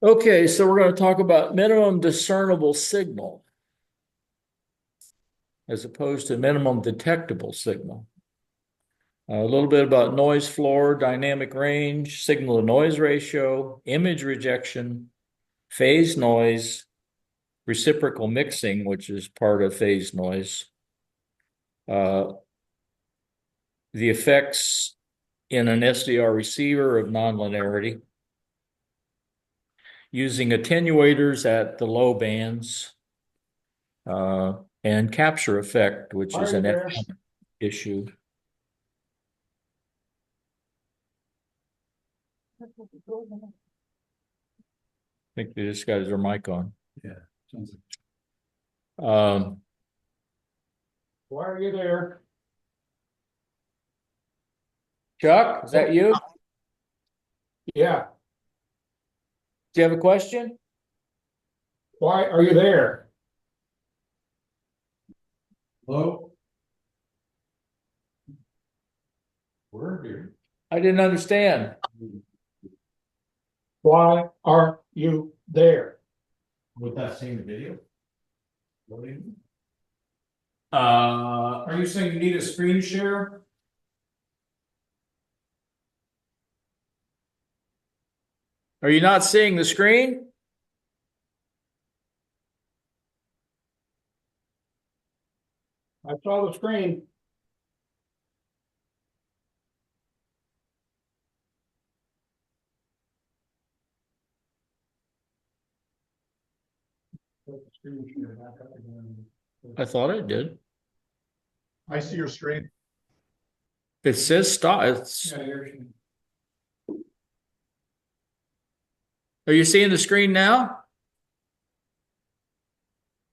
Okay, so we're going to talk about minimum discernible signal as opposed to minimum detectable signal. A little bit about noise floor, dynamic range, signal to noise ratio, image rejection, phase noise, reciprocal mixing, which is part of phase noise, uh, the effects in an SDR receiver of nonlinearity, using attenuators at the low bands, uh, and capture effect, which is Are you an there? FM issue. I think they just got their mic on. Yeah. Sounds like. Um, Why are you there? Chuck, is that you? Yeah. Do you have a question? Why are you there? Hello? We're here. I didn't understand. Why are you there? Without seeing the video? What do you mean? Uh, Are you saying you need a screen share? are you not seeing the screen? I saw the screen. I thought it did. I see your screen. It says stop. It's, Yeah, you're- are you seeing the screen now?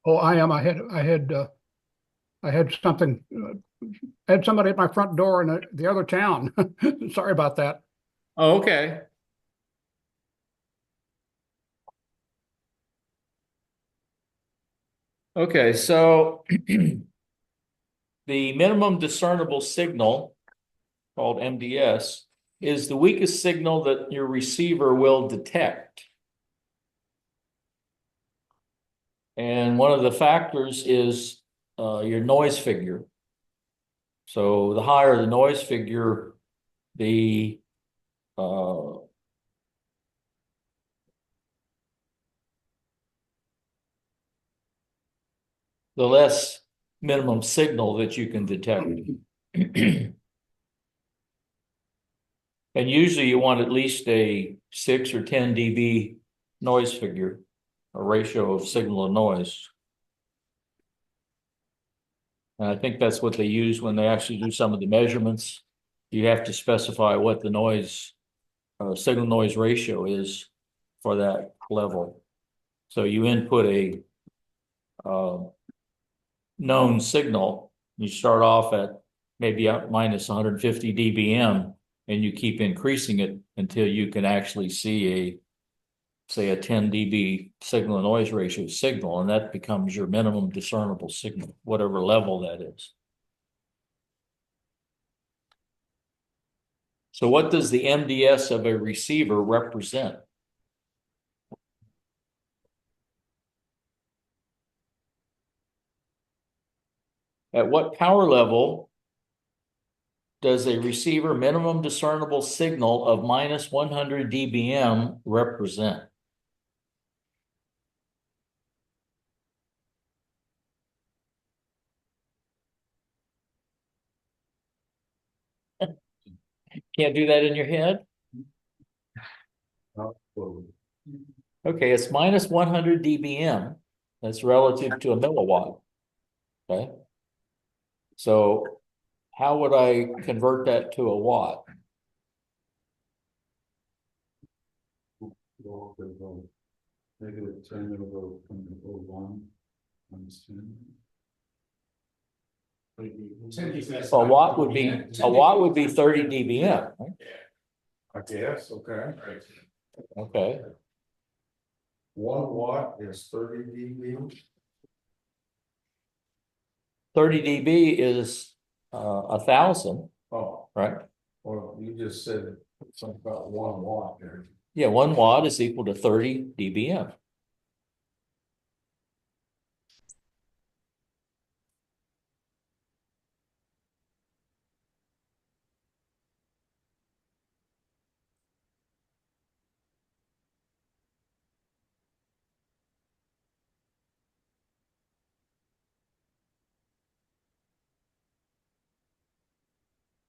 Oh, I am. I had something, had somebody at my front door in the other town. Sorry about that. Oh, okay. Okay, so the minimum discernible signal, called MDS, is the weakest signal that your receiver will detect. And one of the factors is your noise figure. So the higher the noise figure, the uh, the less minimum signal that you can detect. And usually you want at least a 6 or 10 dB noise figure, a ratio of signal to noise. And I think that's what they use when they actually do some of the measurements. You have to specify what the noise, signal noise ratio is for that level. So you input a uh, known signal, you start off at maybe minus 150 dBm, and you keep increasing it until you can actually see a, say, a 10 dB signal to noise ratio signal, and that becomes your minimum discernible signal, whatever level that is. So what does the MDS of a receiver represent? At what power level does a receiver minimum discernible signal of minus 100 dBm represent? Can't do that in your head? Okay, it's minus 100 dBm. That's relative to a milliwatt. Okay. So how would I convert that to a watt? Negative 10 over 1 minus 10. A watt would be 30 dBm, right? I guess, okay. Okay. 1 watt is 30 dB. 30 dB is 1,000, Oh, right? well, you just said something about 1 watt there. Yeah, 1 watt is equal to 30 dBm.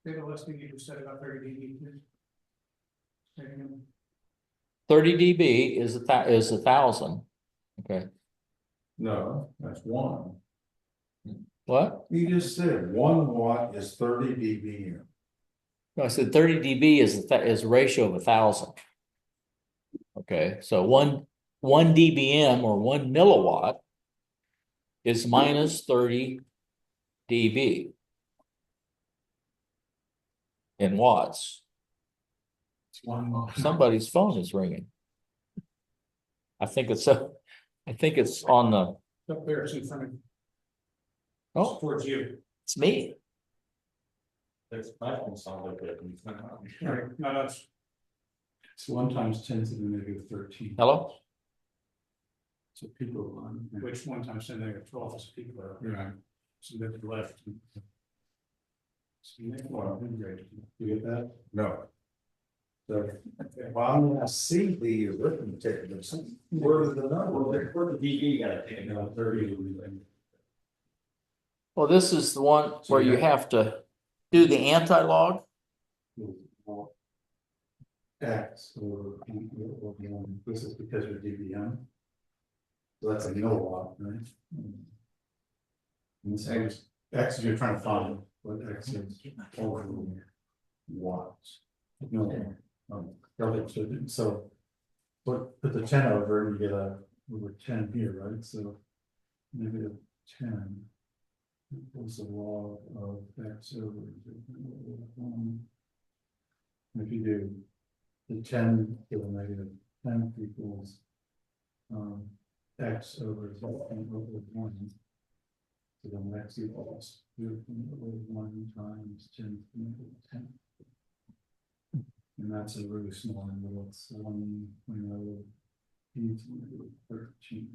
Data listing, you set it up 30 dB. 30 dB is is 1,000. Okay, No, that's one. what? You just said 1 watt is 30 dBm. No, I said 30 dB is a ratio of 1,000. Okay, so one dBm or 1 milliwatt is minus 30 dB in watts. It's 1 watt. Somebody's phone is ringing. I think it's on the, Up there, it's in front of, oh, towards you. it's me. That's my phone sound like that. Right, no, that's, It's 1 times 10 to the negative 13. Hello? So people on. which 1 times 10 to the negative 12 is people are, Right. so they're left. Well, you get that? No. So, well, I see the arithmetic, but where are the numbers? For the DB, you gotta take No, 30. Well, this is the one where you have to do the anti-log. X or this is because of dBm. So that's a milliwatt, right? And this X you're trying to find what X is over watts. No. Relative, so. Put the 10 over and you get over 10 here, right? So negative 10. Equals the log of X over 1. If you do the 10 to the negative 10 equals X over 1. So then X equals 1 times 10 to the negative 10. And that's a really small number. It's 1.0 e to the negative 13.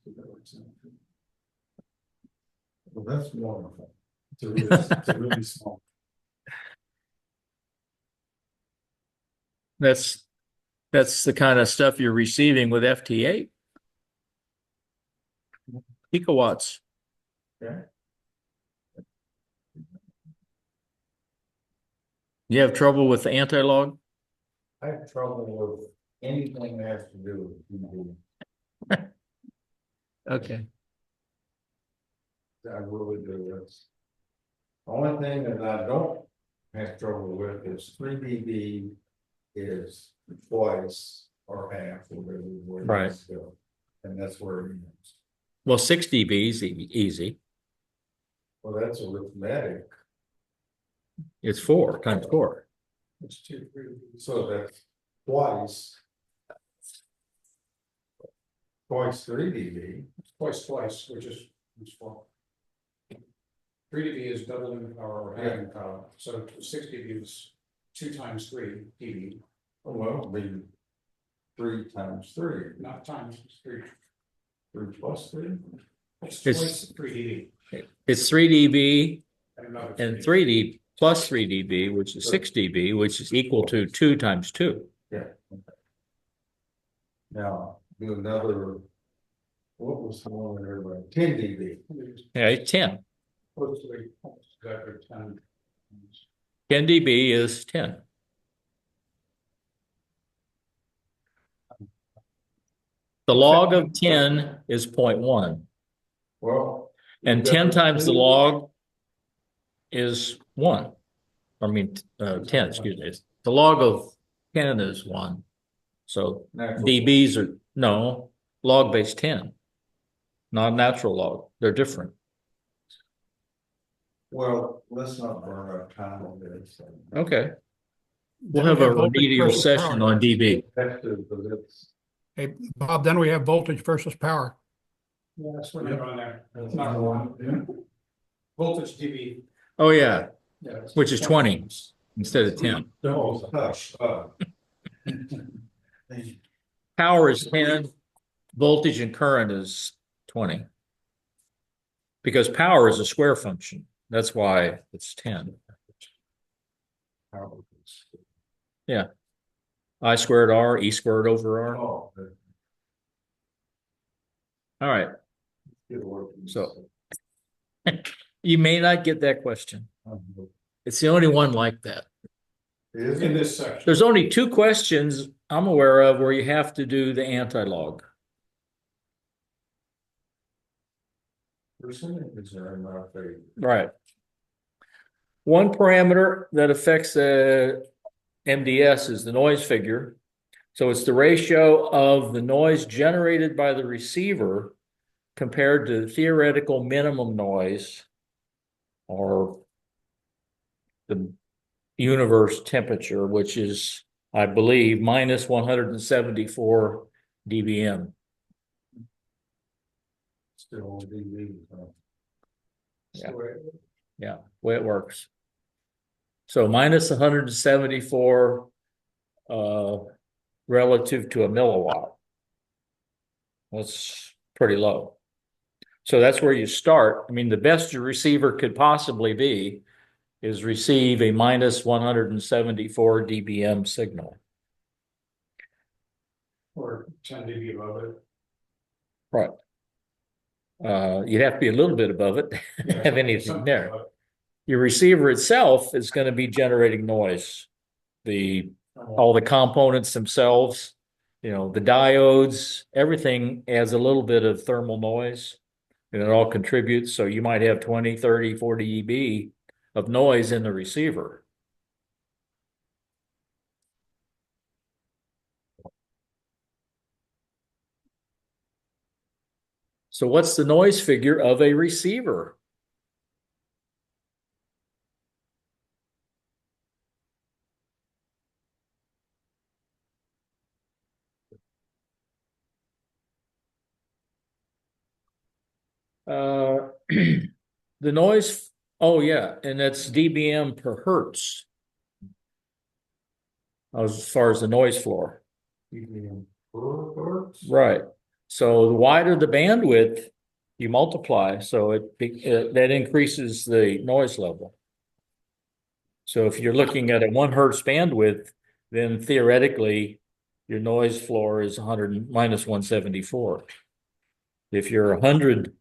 So that works out. Well, that's wonderful. It's a really small. That's the kind of stuff you're receiving with FT8. Picowatts. Okay. You have trouble with the anti-log? I have trouble with anything that has to do with TV. Okay. I really do. It's the only thing that I don't have trouble with is 3 dB is twice or half or whatever. Right. And that's where it is. Well, 6 dB is easy. Well, that's arithmetic. It's 4 times 4. It's 2, 3. So that's twice. Twice 3 dB. Twice, which is 4. 3 dB is doubling the power or halving the power, so 6 dB is 2 times 3 dB, Oh, well, it'll be 3 times 3, not times, it's 3. 3 plus 3. It's It's- twice 3 dB. It's 3 dB And another and 3 dB plus 3 dB, which is 6 dB, which is equal to 2 times 2. Yeah. Okay. Now, do another. What was the one there, like 10 dB? Yeah, it's 10. Close to exactly 10. 10 dB is 10. The log of 10 is 0.1, Well. and 10 times the log is 1. I mean, 10, excuse me. The log of 10 is 1. So dBs are, no, log base 10. Not natural log. They're different. Well, let's not burn up time on this. Okay. We'll have a remedial session on dB. That's the, but it's. Hey, Bob, then we have voltage versus power. Yeah, that's what they're on there. That's not one. Voltage dB. Oh, yeah, Yeah. which is 20 instead of 10. Oh, hush, Power is 10, voltage and current is 20. Because power is a square function. That's why it's 10. Yeah. I squared R, E squared over R. Oh. All right. So you may not get that question. It's the only one like that. In this section. There's only two questions I'm aware of where you have to do the anti-log. Right. One parameter that affects the MDS is the noise figure. So it's the ratio of the noise generated by the receiver compared to the theoretical minimum noise or the universe temperature, which is, I believe, minus 174 dBm. Still dB. Yeah. Yeah, way it works. So minus 174 relative to a milliwatt. That's pretty low. So that's where you start. I mean, the best your receiver could possibly be is receive a minus 174 dBm signal. Or 10 dB above it. Right. You'd have to be a little bit above it to have anything Something there. above it. Your receiver itself is going to be generating noise. All the components themselves, the diodes, everything adds a little bit of thermal noise and it all contributes. So you might have 20, 30, 40 dB of noise in the receiver. So what's the noise figure of a receiver? The noise, oh yeah, and that's dBm per hertz as far as the noise floor. Right. So the wider the bandwidth, you multiply, so that increases the noise level. So if you're looking at a 1 hertz bandwidth, then theoretically your noise floor is minus 174. If you're 100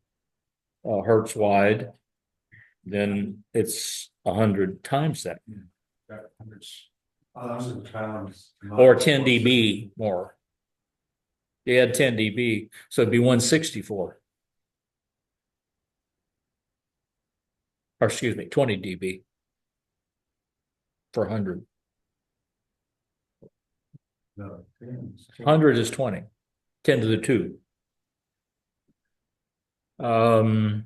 hertz wide, then it's 100 times that. Or 10 dB more. You add 10 dB, so it'd be 164. Or excuse me, 20 dB for 100. 100 is 20, 10 to the 2. Oh,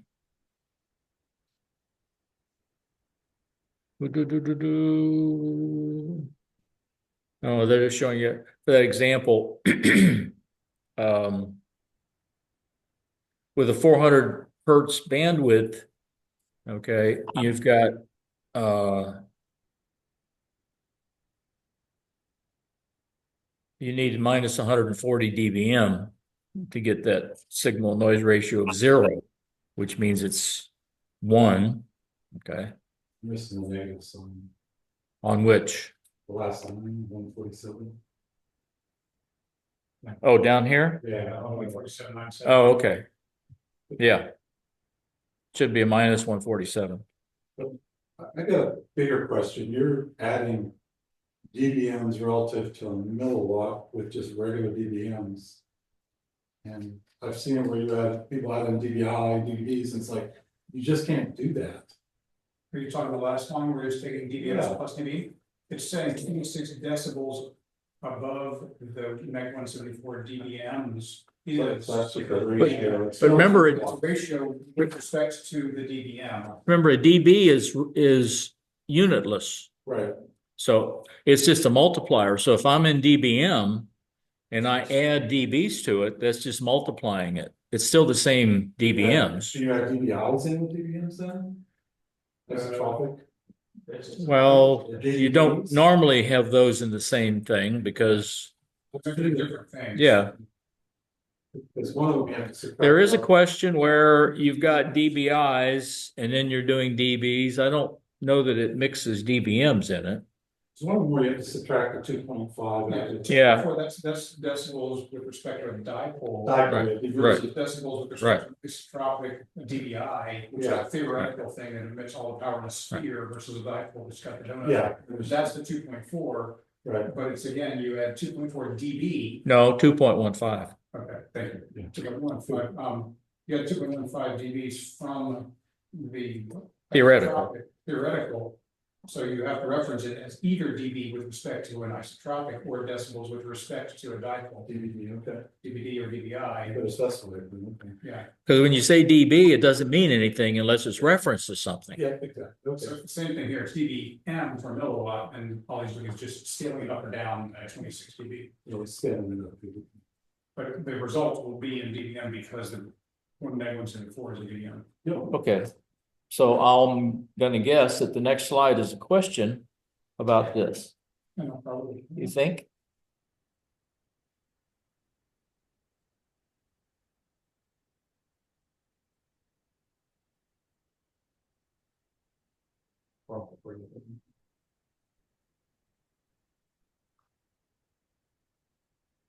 they're just showing you for that example. With a 400 hertz bandwidth, okay, you've got you need minus 140 dBm to get that signal noise ratio of 0, which means it's 1. Okay. Missing the negative sign. On which? The last line, 147. Oh, down here? Yeah. 147.97. Oh, okay. Yeah. Should be a minus 147. I got a bigger question. You're adding dBms relative to a milliwatt with just regular dBms. And I've seen it where people add in dBi, dBs, and it's like, you just can't do that. Are you talking the last one where it's taking dBs Yeah. plus dB? It's saying 26 decibels above the Meg 174 dBms. That's the ratio. But remember, It's a ratio with respect to the dBm. remember a dB is unitless. Right. So it's just a multiplier. So if I'm in dBm and I add dBs to it, that's just multiplying it. It's still the same dBms. So you add dBis in with dBms then? That's a topic. Well, you don't normally have those in the same thing because They're two different things. Yeah. Because one of them we have to. subtract There is a off. question where you've got DBIs and then you're doing DBs. I don't know that it mixes DBMs in it. There's one where you have to subtract the 2.5. Yeah. That's decibels with respect to a dipole. Dipole, Versus decibels with respect to isotropic DBI, which is Yeah. a theoretical thing that emits all the power in a sphere versus a dipole that's got the donut. Yeah. That's the 2.4, Right. but it's again, you add 2.4 dB. No, 2.15. Okay, thank you. Yeah. 2.15, you got 2.15 dBs from the. Theoretical. Theoretical, so you have to reference it as either dB with respect to an isotropic or decibels with respect to a dipole. DVD, okay. DBD or DBI, But it's decimated, okay. yeah, Because when you say DB, it doesn't mean anything unless it's referenced to something. Yeah, exactly. so Okay. same thing here, it's dBm for milliwatt, and all he's doing is just scaling it up or down at 26 dB. It's scaling it up. But the result will be in dBm because the 1 -4 is a dBm. Yeah. Okay. So I'm gonna guess that the next slide is a question about this. I know, probably. You think?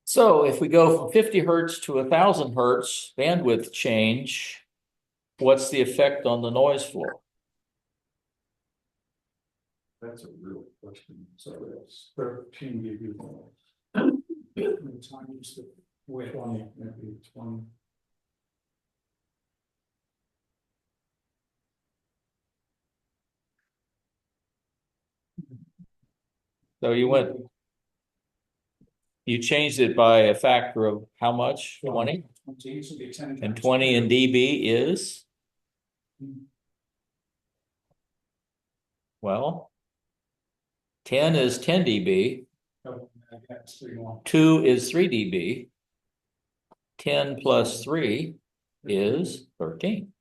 So if we go from 50 hertz to 1,000 hertz bandwidth change, what's the effect on the noise floor? That's a real question. So it's 13 dB. Times the width. 20, maybe 20. So you changed it by a factor of how much? 20? 20, so it'd be 10 And times 20 in 2. dB is? Well, 10 is 10 dB, Oh, that's 3 more. 2 is 3 dB. 10 plus 3 is 13.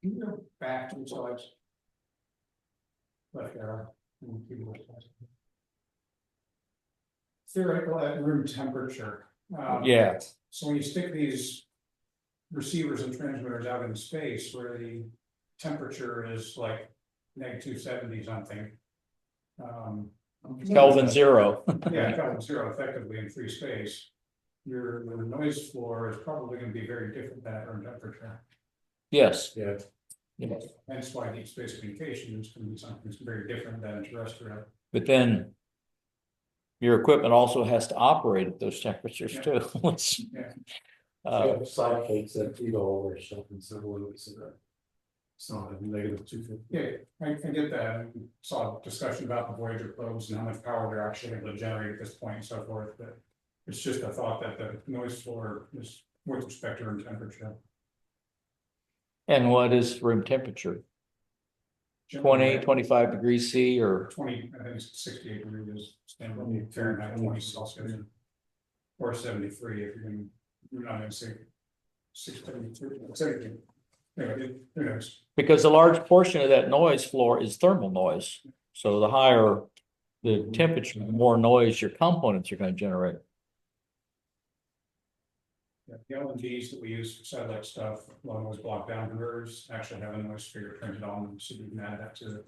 Can you go back to the slides? Left arrow. Theoretical at room temperature. Yeah. So when you stick these receivers and transmitters out in space where the temperature is like -270 something. Kelvin 0. Yeah, Kelvin 0 effectively in free space. Your noise floor is probably going to be very different than at room temperature. Yes. Yeah. Yes. Hence why deep space communication is going to be something that's very different than terrestrial. But then your equipment also has to operate at those temperatures too. Which, Yeah. Side plates that feed all their stuff and so that. It's not a -250. Yeah, I get that. I saw a discussion about the Voyager probes and how much power they're actually able to generate at this point and so forth, but it's just a thought that the noise floor is with respect to room temperature. and what is room temperature? 20, 25 degrees C or 20, I think it's 68 degrees standard Fahrenheit, 20 Celsius. Or 73 if you're not gonna say 673, 73. Anyway, who knows? because a large portion of that noise floor is thermal noise. So the higher the temperature, the more noise your components are going to generate. Yeah, the LNGs that we use for satellite stuff, long noise block down converters, actually have a noise figure printed on them, so you can add that to the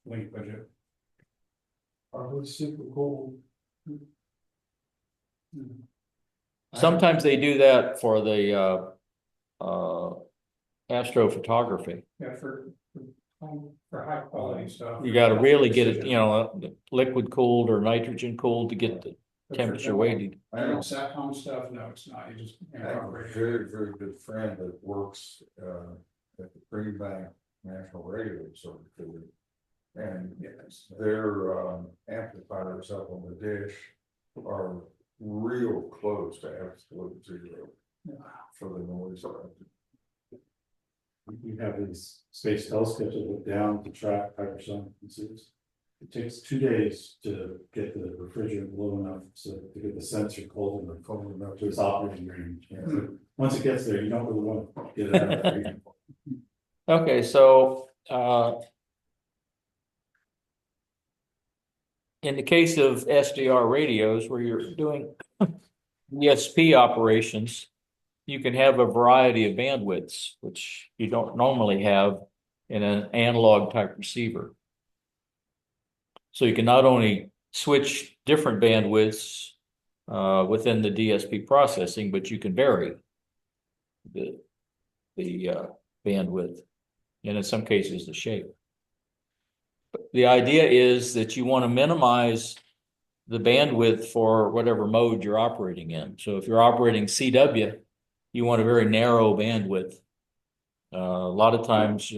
link budget. Are those super cool? Sometimes they do that for the astrophotography. Yeah, for high quality stuff. You got to really get it, liquid cooled or nitrogen cooled to get the But for temperature general- weighted. general SATCOM stuff, no, it's not, you just. I have a very, very good friend that works at the Greenbank National Radio Observatory. And Yes. their amplifiers up on the dish are real close to absolute zero for the noise. We have these space telescopes that look down to track hypersonic frequencies. It takes 2 days to get the refrigerant low enough so to get the sensor cold enough to its operating range. Yeah, so once it gets there, you don't really want to get it out of there. Okay, so in the case of SDR radios where you're doing ESP operations, you can have a variety of bandwidths, which you don't normally have in an analog type receiver. So you can not only switch different bandwidths within the DSP processing, but you can vary the bandwidth, and in some cases the shape. But the idea is that you want to minimize the bandwidth for whatever mode you're operating in. So if you're operating CW, you want a very narrow bandwidth. A lot of times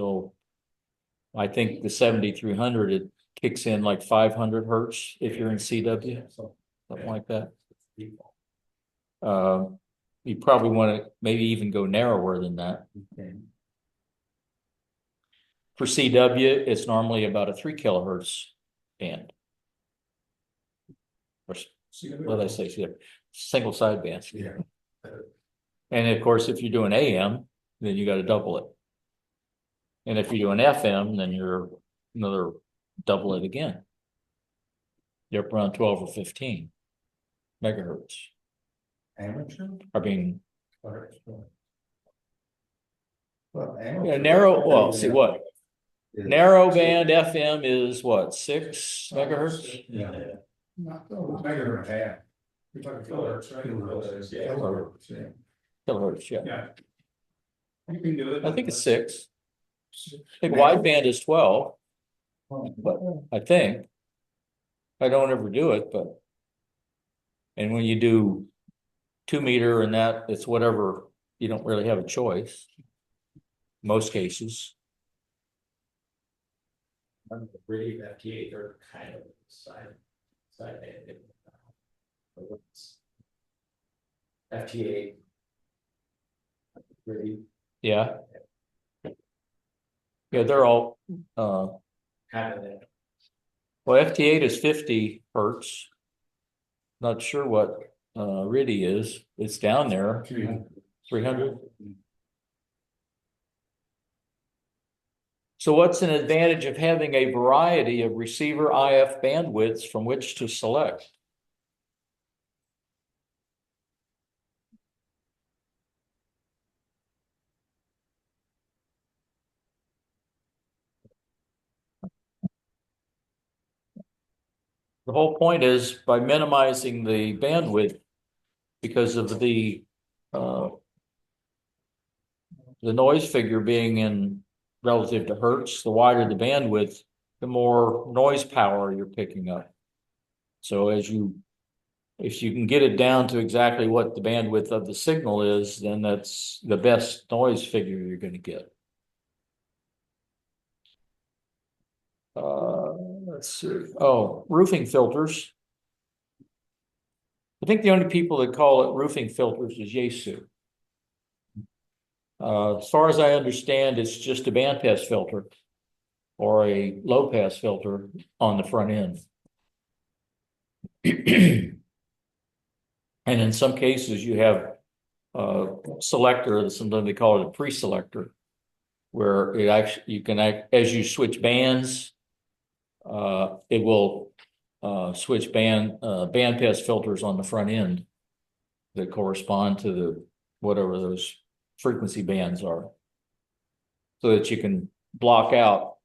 I think the 7300, it kicks in like 500 hertz if you're in CW, something like that. You probably want to maybe even go narrower than that. For CW, it's normally about a 3 kilohertz band. Or what did I say? CW? Single sideband. Yeah. And of course, if you're doing AM, then you got to double it. And if you're doing FM, then you're another double it again. You're up around 12 or 15 megahertz. Amateur? I mean, Well, yeah, narrow, well, see what? Narrow band FM is what, 6 megahertz? Yeah. Not, megahertz and a half. You're talking kilohertz, right? Kilohertz, yeah. Yeah. You can do it. I think it's 6. I think wideband is 12, but I think. I don't ever do it, but. And when you do 2 meter and that, it's whatever, you don't really have a choice. Most cases. Really, FT8 are kind of side band. FT8. Really Yeah. Yeah, they're all, kind of that. well, FT8 is 50 hertz. Not sure what RIDI is. It's down there. 300. So what's an advantage of having a variety of receiver IF bandwidths from which to select? The whole point is by minimizing the bandwidth because of the noise figure being in relative to hertz, the wider the bandwidth, the more noise power you're picking up. So if you can get it down to exactly what the bandwidth of the signal is, then that's the best noise figure you're going to get. Let's see. Oh, roofing filters. I think the only people that call it roofing filters is Yaesu. As far as I understand, it's just a bandpass filter or a low pass filter on the front end. And in some cases, you have a selector, sometimes they call it a pre-selector, where it actually, you can as you switch bands, it will switch bandpass filters on the front end that correspond to the whatever those frequency bands are, so that you can block out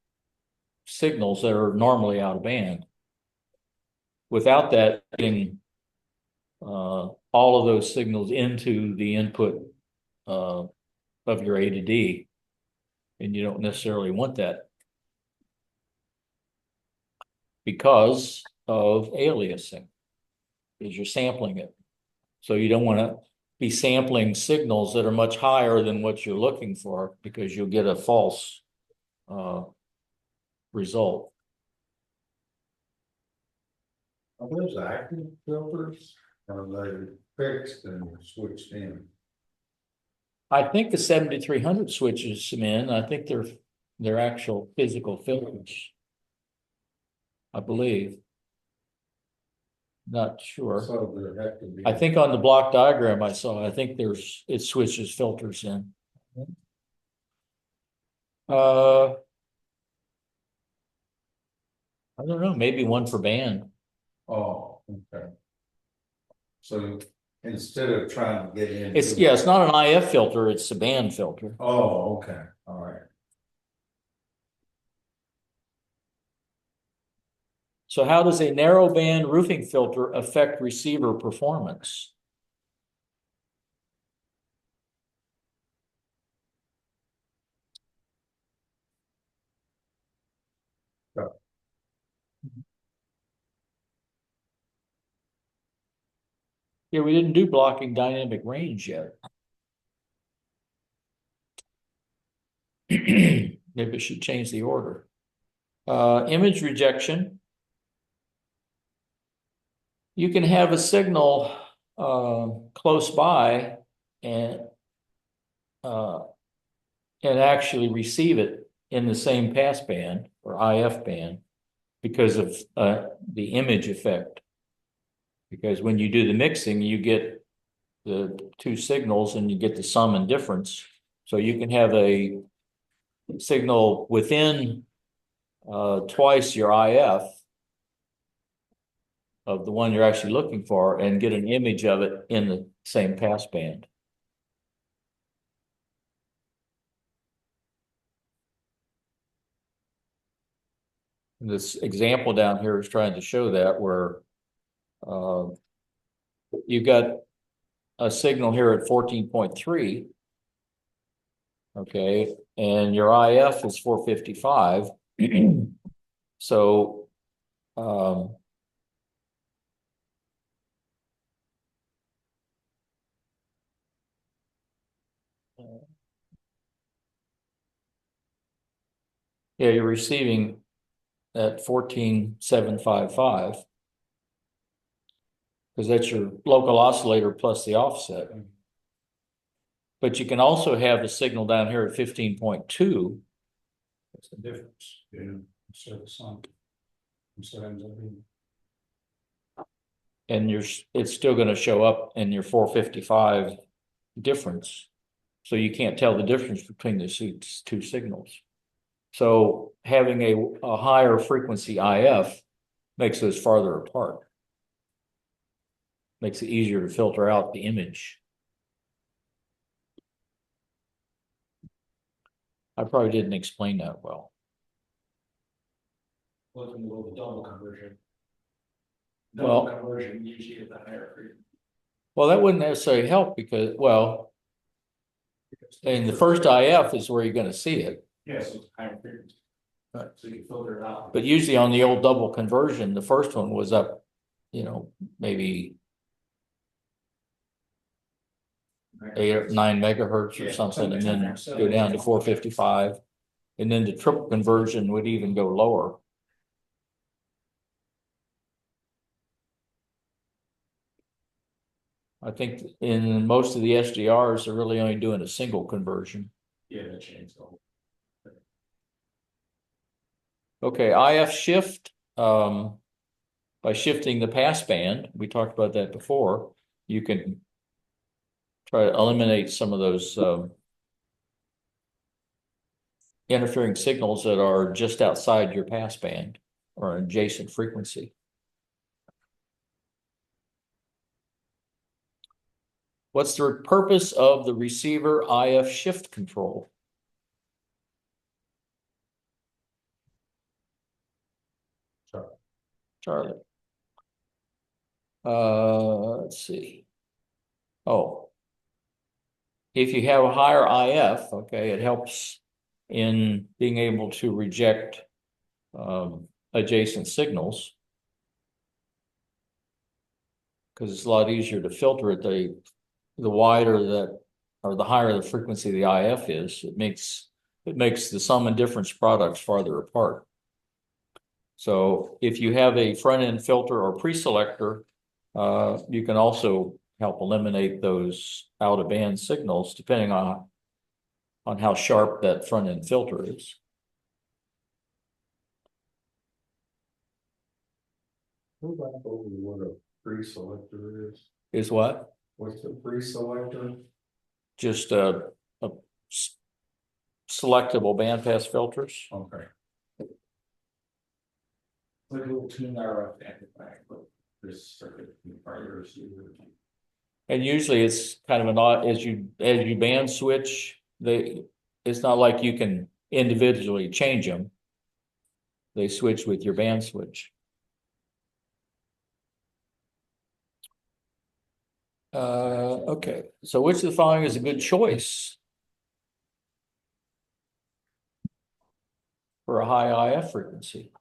signals that are normally out of band. Without that, getting all of those signals into the input of your A to D, and you don't necessarily want that because of aliasing, because you're sampling it. So you don't want to be sampling signals that are much higher than what you're looking for, because you'll get a false result. Are those active filters? Are they fixed and switched in? I think the 7300 switches them in. I think they're actual physical filters, I believe. Not sure. So there have to be. I think on the block diagram I saw, I think it switches filters in. I don't know, maybe one for band. Oh, okay. So instead of trying to get in. It's not an IF filter, it's a band filter. Oh, okay, all right. So how does a narrow band roofing filter affect receiver performance? Yeah, we didn't do blocking dynamic range yet. Maybe it should change the order. Image rejection. You can have a signal close by and actually receive it in the same passband or IF band because of the image effect. Because when you do the mixing, you get the two signals and you get the sum and difference. So you can have a signal within twice your IF of the one you're actually looking for and get an image of it in the same passband. This example down here is trying to show that where you got a signal here at 14.3, okay, and your IF is 455. So yeah, you're receiving at 14,755 because that's your local oscillator plus the offset. But you can also have a signal down here at 15.2. That's the difference. Yeah. Instead of the sum. Instead ends up being. And it's still going to show up in your 455 difference. So you can't tell the difference between the two signals. So having a higher frequency IF makes those farther apart. Makes it easier to filter out the image. I probably didn't explain that well. Looking a little double conversion. Well- Double conversion usually is the higher frequency. Well, that wouldn't necessarily help because, well, in the first IF is where you're going to see it. Yes, it's higher frequency. Right. So you can filter it out. But usually on the old double conversion, the first one was up, maybe 8 or 9 megahertz or Yeah, something, and then something. go down to 455. And then the triple conversion would even go lower. I think in most of the SDRs, they're really only doing a single conversion. Yeah, that changed the whole. Okay, IF shift, by shifting the passband, we talked about that before, you can try to eliminate some of those interfering signals that are just outside your passband or adjacent frequency. What's the purpose of the receiver IF shift control? Charlie. Let's see. Oh. If you have a higher IF, okay, it helps in being able to reject adjacent signals. Because it's a lot easier to filter it. The wider that, or the higher the frequency of the IF is, it makes the sum and difference products farther apart. So if you have a front end filter or pre-selector, you can also help eliminate those out of band signals depending on how sharp that front end filter is. Go back over what a pre-selector is. Is what? What's a pre-selector? Just selectable bandpass filters. Okay. Like a little tune RF amplifier, but this circuit, part of the receiver. And usually it's kind of an odd, as you band switch, it's not like you can individually change them. They switch with your band switch. Okay, so which of the following is a good choice for a high IF frequency?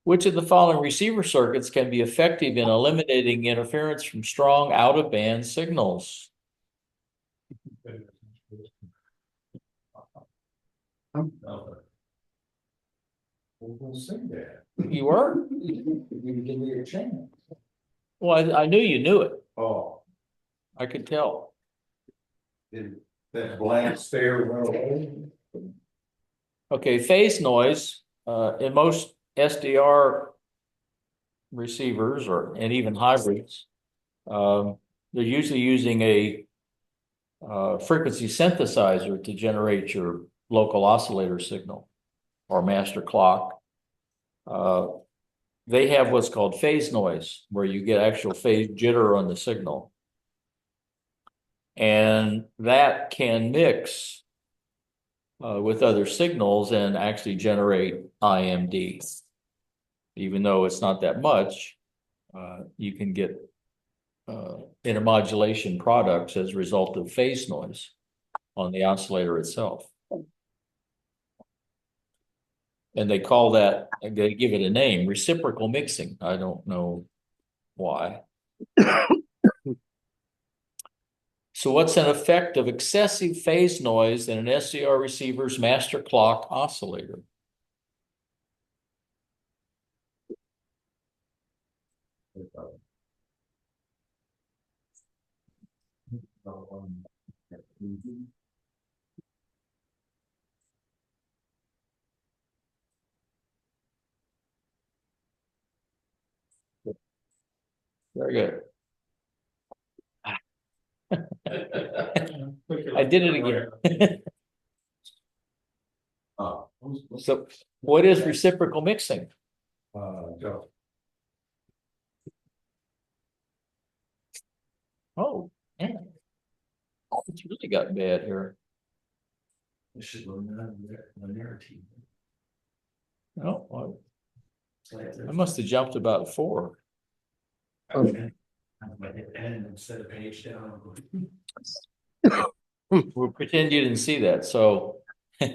Which of the following receiver circuits can be effective in eliminating interference from strong out-of-band signals? We'll see that. You were? You give me a chance. Well, I knew you knew it. Oh, I could tell. did that blank stare went away? Okay, phase noise, in most SDR receivers and even hybrids, they're usually using a frequency synthesizer to generate your local oscillator signal or master clock. They have what's called phase noise, where you get actual phase jitter on the signal. And that can mix with other signals and actually generate IMD. Even though it's not that much, you can get intermodulation products as a result of phase noise on the oscillator itself. And they call that, they give it a name, reciprocal mixing. I don't know why. So what's an effect of excessive phase noise in an SDR receiver's master clock oscillator? Very good. I did it again. So what is reciprocal mixing? Joe. Oh, man. It's really got bad here. We should learn that linearity. Oh, well, I must have jumped about 4. Okay. I'm gonna hit N instead of page down. We'll pretend you didn't see that. So I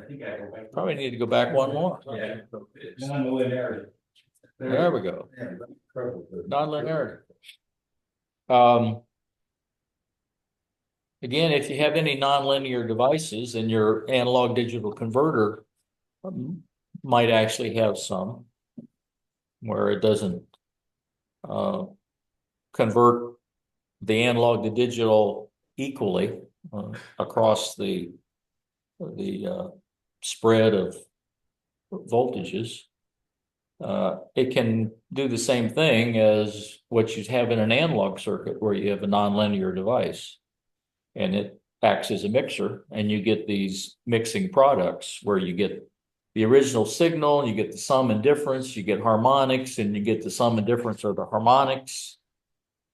think I go back. probably need to go back one more. Yeah. Non-linearity. There we go. Yeah, that's incredible. Non-linearity. Again, if you have any nonlinear devices, and your analog digital converter might actually have some where it doesn't convert the analog to digital equally across the spread of voltages. It can do the same thing as what you have in an analog circuit where you have a nonlinear device. And it acts as a mixer, and you get these mixing products where you get the original signal, you get the sum and difference, you get harmonics, and you get the sum and difference of the harmonics.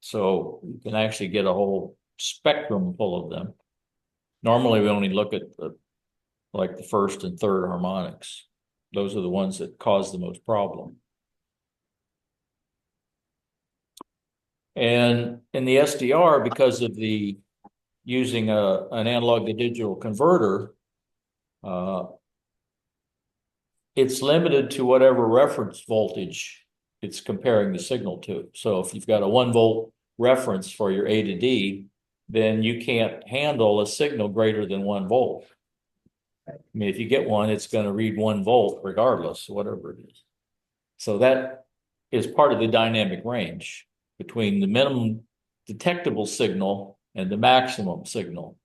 So you can actually get a whole spectrum full of them. Normally, we only look at like the first and third harmonics. Those are the ones that cause the most problem. And in the SDR, because of the using an analog to digital converter, it's limited to whatever reference voltage it's comparing the signal to. So if you've got a 1 volt reference for your A to D, then you can't handle a signal greater than 1 volt. I mean, if you get one, it's going to read 1 volt regardless, whatever it is. So that is part of the dynamic range between the minimum detectable signal and the maximum signal.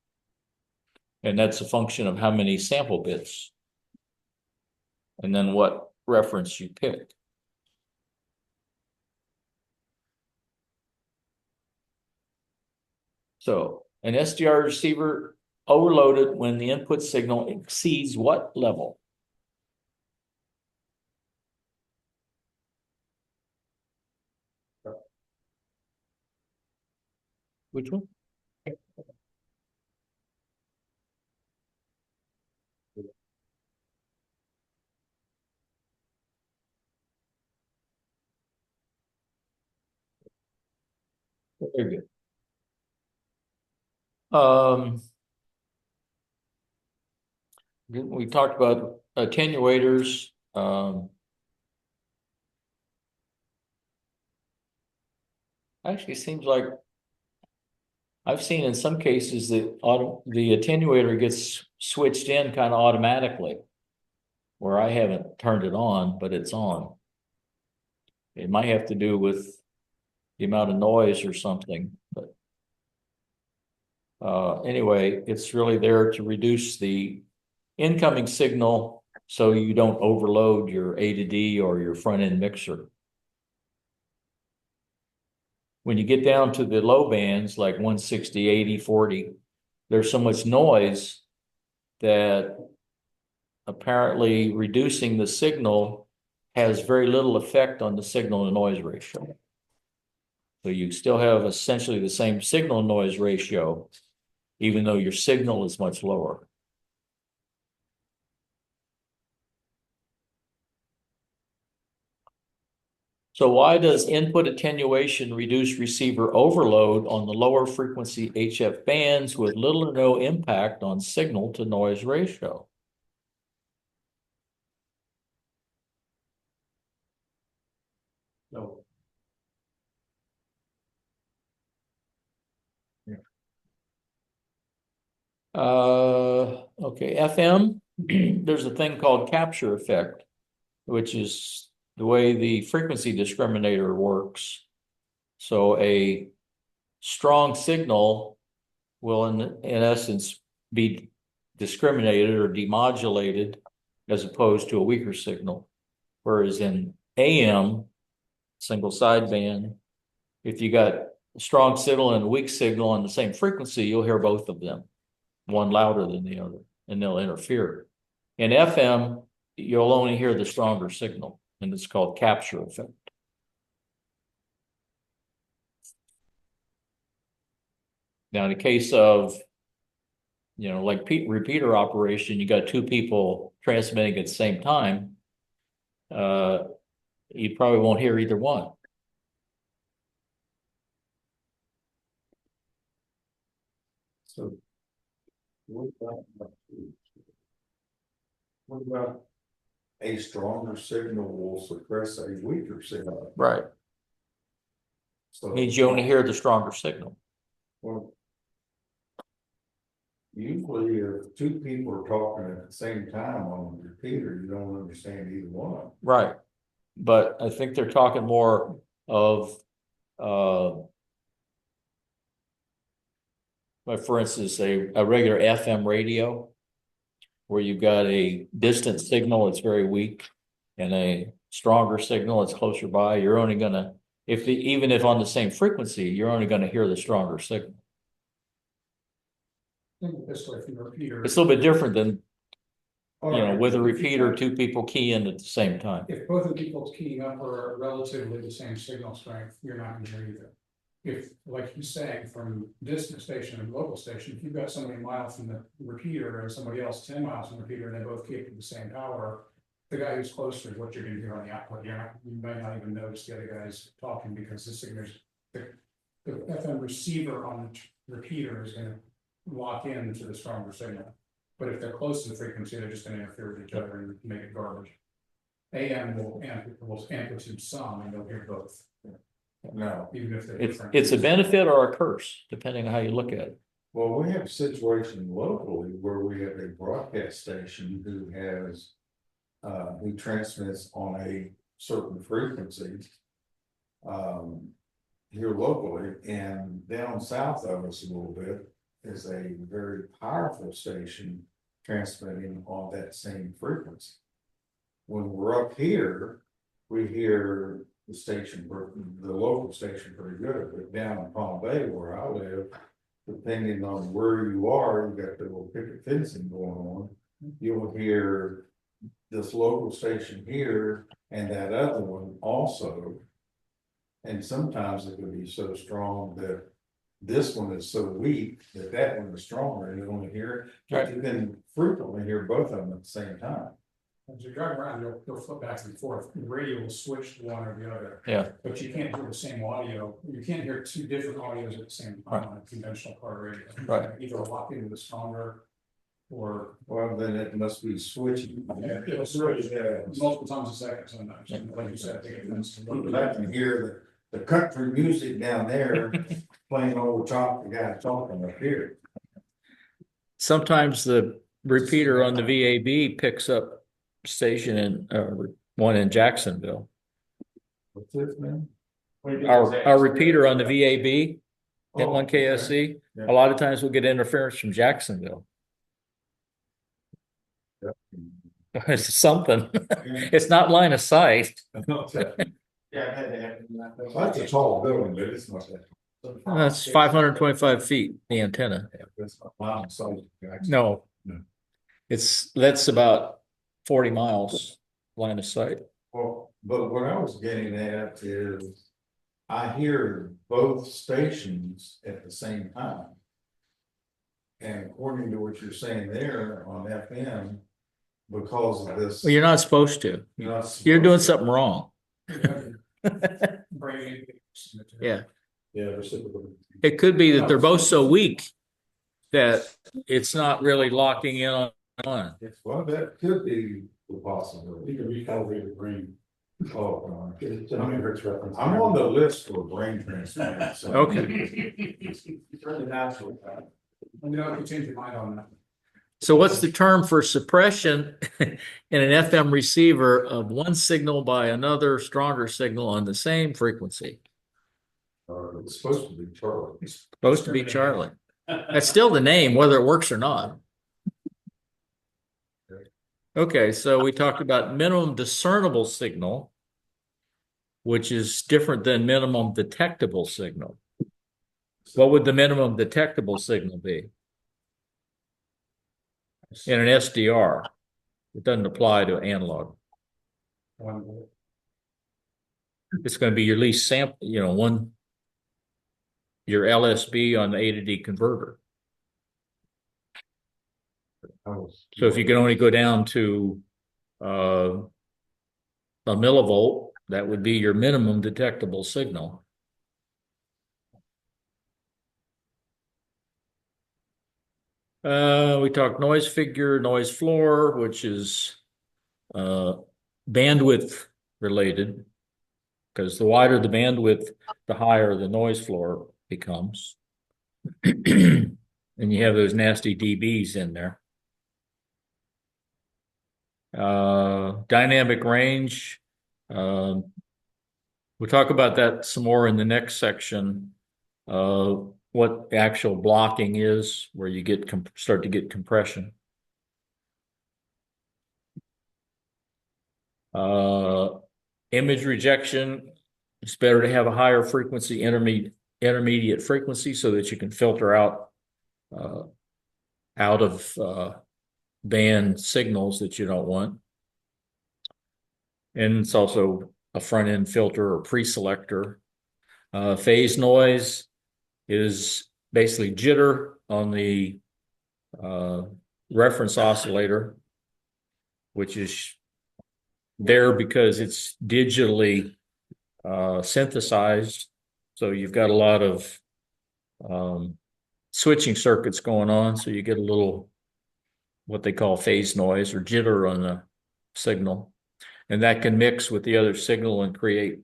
And that's a function of how many sample bits and then what reference you pick. So an SDR receiver overloaded when the input signal exceeds what level? Which one? Very good. We talked about attenuators, actually seems like I've seen in some cases that the attenuator gets switched in kind of automatically. Where I haven't turned it on, but it's on. It might have to do with the amount of noise or something, but anyway, it's really there to reduce the incoming signal so you don't overload your A to D or your front end mixer. When you get down to the low bands like 160, 80, 40, there's so much noise that apparently reducing the signal has very little effect on the signal to noise ratio. So you still have essentially the same signal noise ratio, even though your signal is much lower. So why does input attenuation reduce receiver overload on the lower frequency HF bands with little or no impact on signal to noise ratio? No. Okay, FM, there's a thing called capture effect, which is the way the frequency discriminator works. So a strong signal will in essence be discriminated or demodulated as opposed to a weaker signal. Whereas in AM, single sideband, if you got a strong signal and a weak signal on the same frequency, you'll hear both of them, one louder than the other, and they'll interfere. In FM, you'll only hear the stronger signal, and it's called capture effect. Now, in the case of, like repeater operation, you got two people transmitting at the same time. You probably won't hear either one. So. What about a stronger signal will suppress a weaker signal? Right. So. Means you only hear the stronger signal. Well, usually if two people are talking at the same time on the repeater, you don't understand either one. Right. But I think they're talking more of, like for instance, a regular FM radio, where you've got a distant signal that's very weak and a stronger signal that's closer by. You're only gonna, even if on the same frequency, you're only gonna hear the stronger signal. Think of this way, if you repeater. It's a little bit different than, with a repeater, two people key in at the same time. If both of the people keying up are relatively the same signal strength, you're not gonna hear either. If, like you're saying, from distant station and local station, if you've got somebody a mile from the repeater and somebody else 10 miles from the repeater and they both keep at the same power, the guy who's closer is what you're gonna hear on the output. You might not even notice the other guys talking because the signal's the FM receiver on the repeater is gonna lock into the stronger signal. But if they're close to the frequency, they're just gonna interfere with each other and make it garbage. AM will amplitude some and you'll hear both. No, Even if they're It's different. it's a benefit or a curse, depending on how you look at it. well, we have a situation locally where we have a broadcast station who has. Who transmits on a certain frequency. Here locally and down south of us a little bit is a very powerful station transmitting on that same frequency. When we're up here, we hear the station, the local station pretty good, but down in Palm Bay where I live, depending on where you are, you got the little picket fencing going on. You'll hear this local station here and that other one also. And sometimes it can be so strong that this one is so weak that that one is stronger and you only hear, but you can frequently hear both of them at the same time. As you drive around, you'll flip back and forth, the radio will switch to one or the other. Yeah. But you can't hear the same audio, you can't hear two different audios at the same time on a conventional car radio. Right. Either lock into the stronger or. Well, then it must be switching. It'll switch multiple times a second sometimes, like you said, I think it's. But I can hear the country music down there playing old the guy talking up here. Sometimes the repeater on the VAB picks up station in one in Jacksonville. What's this, man? Our repeater on the VAB at one KSC, Yeah. a lot of times we'll get interference from Jacksonville. It's something. It's not line of sight. Yeah, I had to have. That's a tall building, but it's not that. That's 525 feet, the antenna. That's not line of sight. No. No. That's about 40 miles line of sight. Well, but what I was getting at is, I hear both stations at the same time. And according to what you're saying there on FM, because of this. Well, you're not supposed to. You're doing something wrong. Yeah. Yeah, reciprocal. It could be that they're both so weak that it's not really locking in on one. Well, that could be the possibility. You can recalibrate the brain. Oh, It's a how many hertz reference. I'm on the list for brain transplant. So. Okay. It's really natural. You know, if you change your mind on that. So what's the term for suppression in an FM receiver of one signal by another stronger signal on the same frequency? It's supposed to be Charlie. It's supposed to be Charlie. That's still the name, whether it works or not. Okay, so we talked about minimum discernible signal, which is different than minimum detectable signal. What would the minimum detectable signal be? In an SDR, it doesn't apply to analog. It's going to be your least sample, your LSB on the A to D converter. So if you can only go down to a millivolt, that would be your minimum detectable signal. We talked noise figure, noise floor, which is bandwidth related, because the wider the bandwidth, the higher the noise floor becomes. And you have those nasty dBs in there. Dynamic range. We'll talk about that some more in the next section. What actual blocking is, where you get start to get compression. Image rejection. It's better to have a higher frequency, intermediate frequency, so that you can filter out of band signals that you don't want. And it's also a front end filter or pre-selector. Phase noise is basically jitter on the reference oscillator, which is there because it's digitally synthesized. So you've got a lot of switching circuits going on. So you get a little, what they call phase noise or jitter on the signal. And that can mix with the other signal and create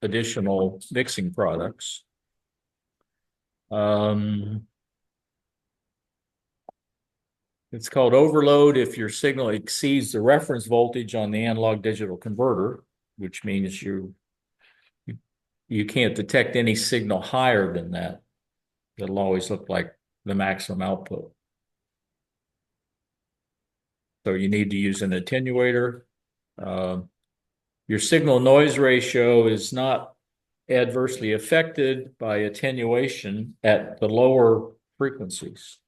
additional mixing products. It's called overload if your signal exceeds the reference voltage on the analog digital converter, which means you can't detect any signal higher than that. It'll always look like the maximum output. So you need to use an attenuator. Your signal noise ratio is not adversely affected by attenuation at the lower frequencies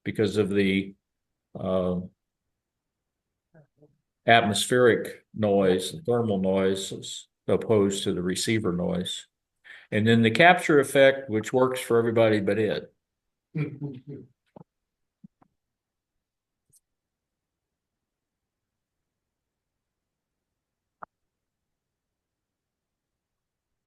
because of the atmospheric noise, the thermal noise as opposed to the receiver noise. And then the capture effect, which works for everybody but it.